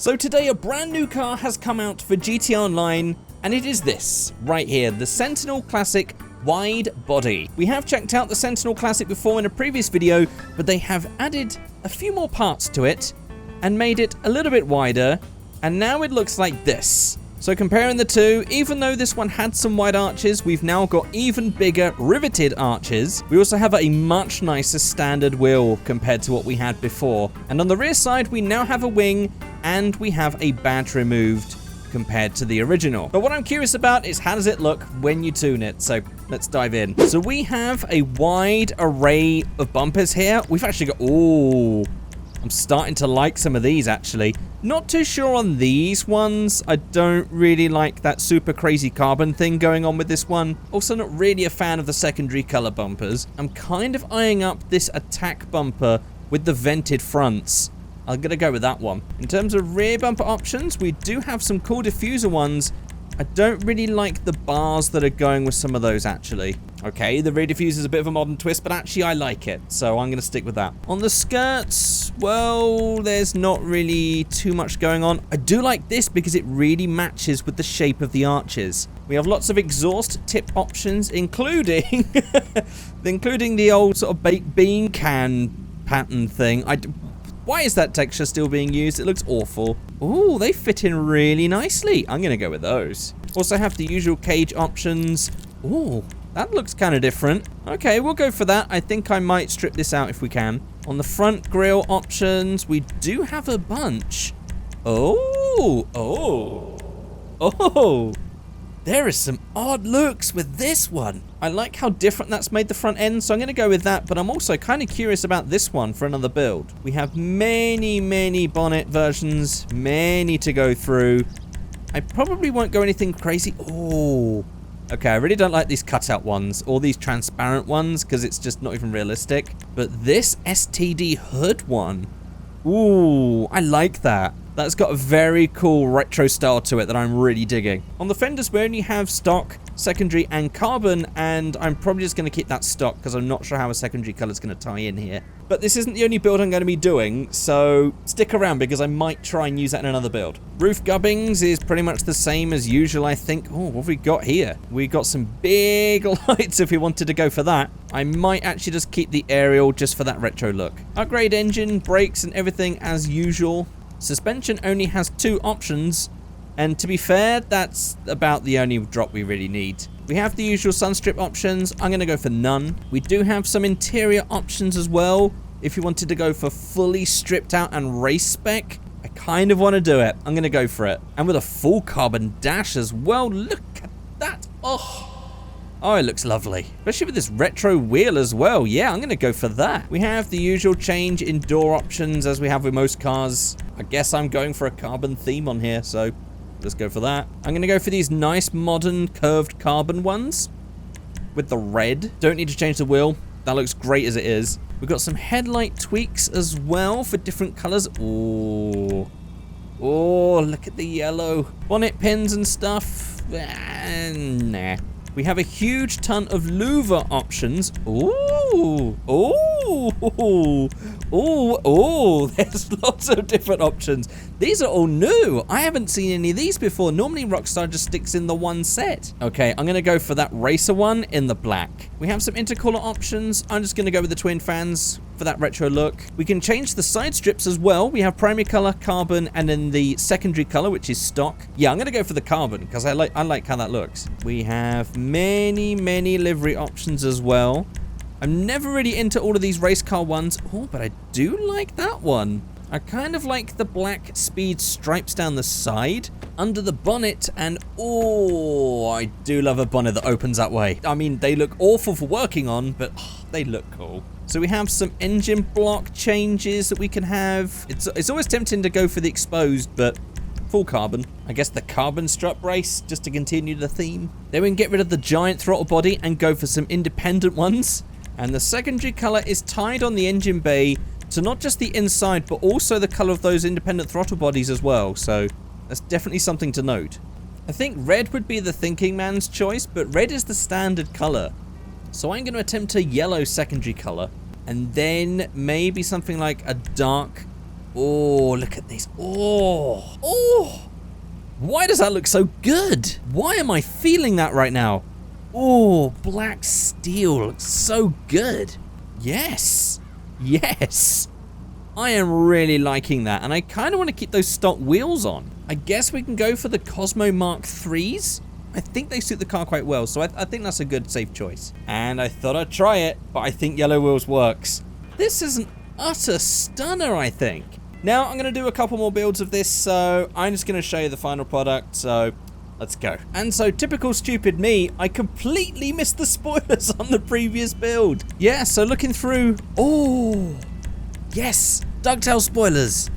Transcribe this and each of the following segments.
So today a brand new car has come out for GTA Online, and it is this, right here, the Sentinel Classic Widebody. We have checked out the Sentinel Classic before in a previous video, but they have added a few more parts to it and made it a little bit wider, and now it looks like this. So comparing the two, even though this one had some wide arches, we've now got even bigger riveted arches. We also have a much nicer standard wheel compared to what we had before. And on the rear side, we now have a wing and we have a badge removed compared to the original. But what I'm curious about is how does it look when you tune it? So let's dive in. So we have a wide array of bumpers here. We've actually got, ooh, I'm starting to like some of these actually. Not too sure on these ones. I don't really like that super crazy carbon thing going on with this one. Also not really a fan of the secondary color bumpers. I'm kind of eyeing up this attack bumper with the vented fronts. I'm gonna go with that one. In terms of rear bumper options, we do have some cool diffuser ones. I don't really like the bars that are going with some of those actually. Okay, the rear diffuser is a bit of a modern twist, but actually I like it, so I'm going to stick with that. On the skirts, well, there's not really too much going on. I do like this because it really matches with the shape of the arches. We have lots of exhaust tip options, including the old sort of baked bean can pattern thing. Why is that texture still being used? It looks awful. Ooh, they fit in really nicely. I'm going to go with those. Also have the usual cage options. Ooh, that looks kind of different. Okay, we'll go for that. I think I might strip this out if we can. On the front grille options, we do have a bunch. Oh. There is some odd looks with this one. I like how different that's made the front end, so I'm going to go with that, but I'm also kind of curious about this one for another build. We have many bonnet versions, many to go through. I probably won't go anything crazy. Oh, okay, I really don't like these cutout ones, or these transparent ones, because it's just not even realistic. But this STD hood one, ooh, I like that. That's got a very cool retro style to it that I'm really digging. On the fenders, we only have stock, secondary, and carbon, and I'm probably just going to keep that stock because I'm not sure how a secondary color is going to tie in here. But this isn't the only build I'm going to be doing, so stick around because I might try and use that in another build. Roof gubbings is pretty much the same as usual, I think. Oh, what have we got here? We got some big lights if we wanted to go for that. I might actually just keep the aerial just for that retro look. Upgrade engine, brakes, and everything as usual. Suspension only has 2 options, and to be fair, that's about the only drop we really need. We have the usual sunstrip options. I'm going to go for none. We do have some interior options as well. If you wanted to go for fully stripped out and race spec, I kind of want to do it. I'm going to go for it. And with a full carbon dash as well. Look at that. Oh, it looks lovely. Especially with this retro wheel as well. Yeah, I'm going to go for that. We have the usual change in door options as we have with most cars. I guess I'm going for a carbon theme on here, so let's go for that. I'm going to go for these nice modern curved carbon ones with the red. Don't need to change the wheel. That looks great as it is. We've got some headlight tweaks as well for different colors. Oh, look at the yellow. Bonnet pins and stuff. Nah. We have a huge ton of louver options. Ooh, there's lots of different options. These are all new. I haven't seen any of these before. Normally Rockstar just sticks in the one set. Okay, I'm gonna go for that racer one in the black. We have some intercolor options. I'm just gonna go with the twin fans for that retro look. We can change the side strips as well. We have primary color, carbon, and then the secondary color, which is stock. Yeah, I'm gonna go for the carbon because I like how that looks. We have many livery options as well. I'm never really into all of these race car ones. Oh, but I do like that one. I kind of like the black speed stripes down the side, under the bonnet, and oh, I do love a bonnet that opens that way. I mean, they look awful for working on, but they look cool. So we have some engine block changes that we can have. It's always tempting to go for the exposed, but full carbon. I guess the carbon strut brace, just to continue the theme. Then we can get rid of the giant throttle body and go for some independent ones. And the secondary color is tied on the engine bay to not just the inside, but also the color of those independent throttle bodies as well. So that's definitely something to note. I think red would be the thinking man's choice, but red is the standard color. So I'm going to attempt a yellow secondary color, and then maybe something like a dark Oh, look at these. Oh, oh. Why does that look so good? Why am I feeling that right now? Oh, black steel looks so good. Yes. Yes. I am really liking that, and I kind of want to keep those stock wheels on. I guess we can go for the Cosmo Mark 3s. I think they suit the car quite well, so I think that's a good, safe choice. And I thought I'd try it, but I think yellow wheels works. This is an utter stunner, I think. Now, I'm going to do a couple more builds of this, so I'm just going to show you the final product, so let's go. And so, typical stupid me, I completely missed the spoilers on the previous build. Yeah, so looking through... Oh, yes, DuckTales spoilers.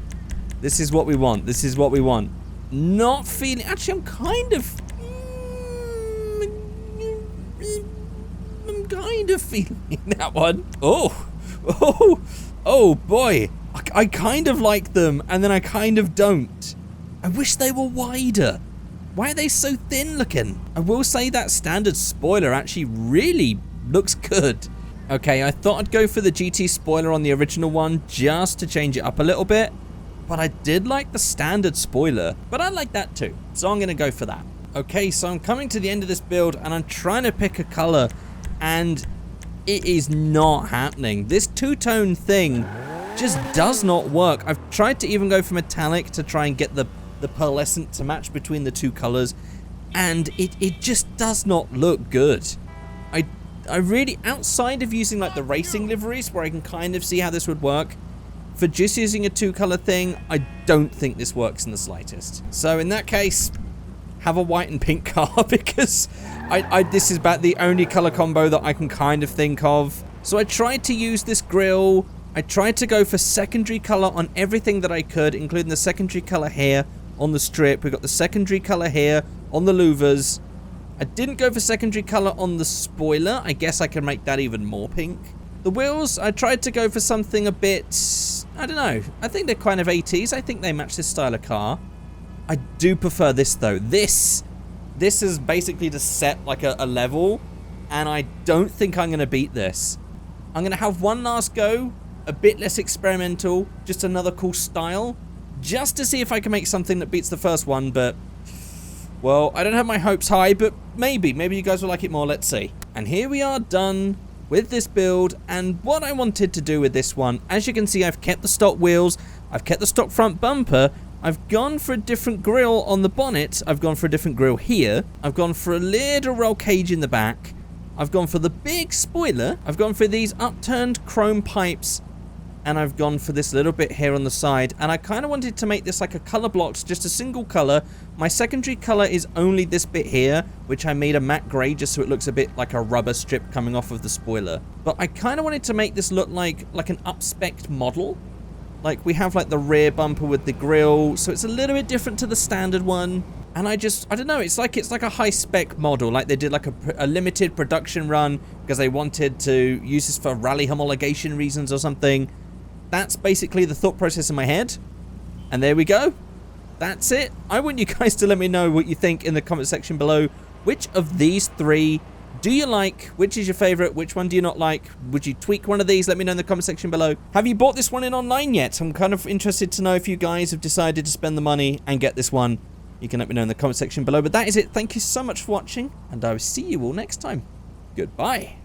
This is what we want. This is what we want. Not feeling... Actually, I'm kind of feeling that one. Oh boy. I kind of like them, and then I kind of don't. I wish they were wider. Why are they so thin looking? I will say that standard spoiler actually really looks good. Okay, I thought I'd go for the GT spoiler on the original one just to change it up a little bit. But I did like the standard spoiler, but I like that too. So I'm going to go for that. Okay, so I'm coming to the end of this build, and I'm trying to pick a color, and it is not happening. This two-tone thing just does not work. I've tried to even go for metallic to try and get the pearlescent to match between the two colors, and it just does not look good. I really, outside of using like the racing liveries where I can kind of see how this would work, for just using a two-color thing, I don't think this works in the slightest. So in that case, have a white and pink car, because this is about the only color combo that I can kind of think of. So I tried to use this grille. I tried to go for secondary color on everything that I could, including the secondary color here on the strip. We got the secondary color here on the louvers. I didn't go for secondary color on the spoiler. I guess I can make that even more pink. The wheels, I tried to go for something a bit, I don't know. I think they're kind of 80s. I think they match this style of car. I do prefer this though. This is basically to set like a level, and I don't think I'm going to beat this. I'm going to have one last go, a bit less experimental, just another cool style, just to see if I can make something that beats the first one, but, well, I don't have my hopes high, but maybe you guys will like it more, let's see. And here we are done with this build, and what I wanted to do with this one, as you can see, I've kept the stock wheels, I've kept the stock front bumper, I've gone for a different grille on the bonnet, I've gone for a different grille here, I've gone for a little roll cage in the back, I've gone for the big spoiler, I've gone for these upturned chrome pipes, and I've gone for this little bit here on the side, and I kind of wanted to make this like a color blocks, just a single color. My secondary color is only this bit here, which I made a matte gray just so it looks a bit like a rubber strip coming off of the spoiler. But I kind of wanted to make this look like an up-spec'd model. Like we have like the rear bumper with the grille, so it's a little bit different to the standard one. And I don't know, it's like a high-spec model, like they did like a limited production run because they wanted to use this for rally homologation reasons or something. That's basically the thought process in my head. And there we go. That's it. I want you guys to let me know what you think in the comment section below. Which of these three do you like? Which is your favorite? Which one do you not like? Would you tweak one of these? Let me know in the comment section below. Have you bought this one in online yet? I'm kind of interested to know if you guys have decided to spend the money and get this one. You can let me know in the comment section below. But that is it. Thank you so much for watching, and I will see you all next time. Goodbye.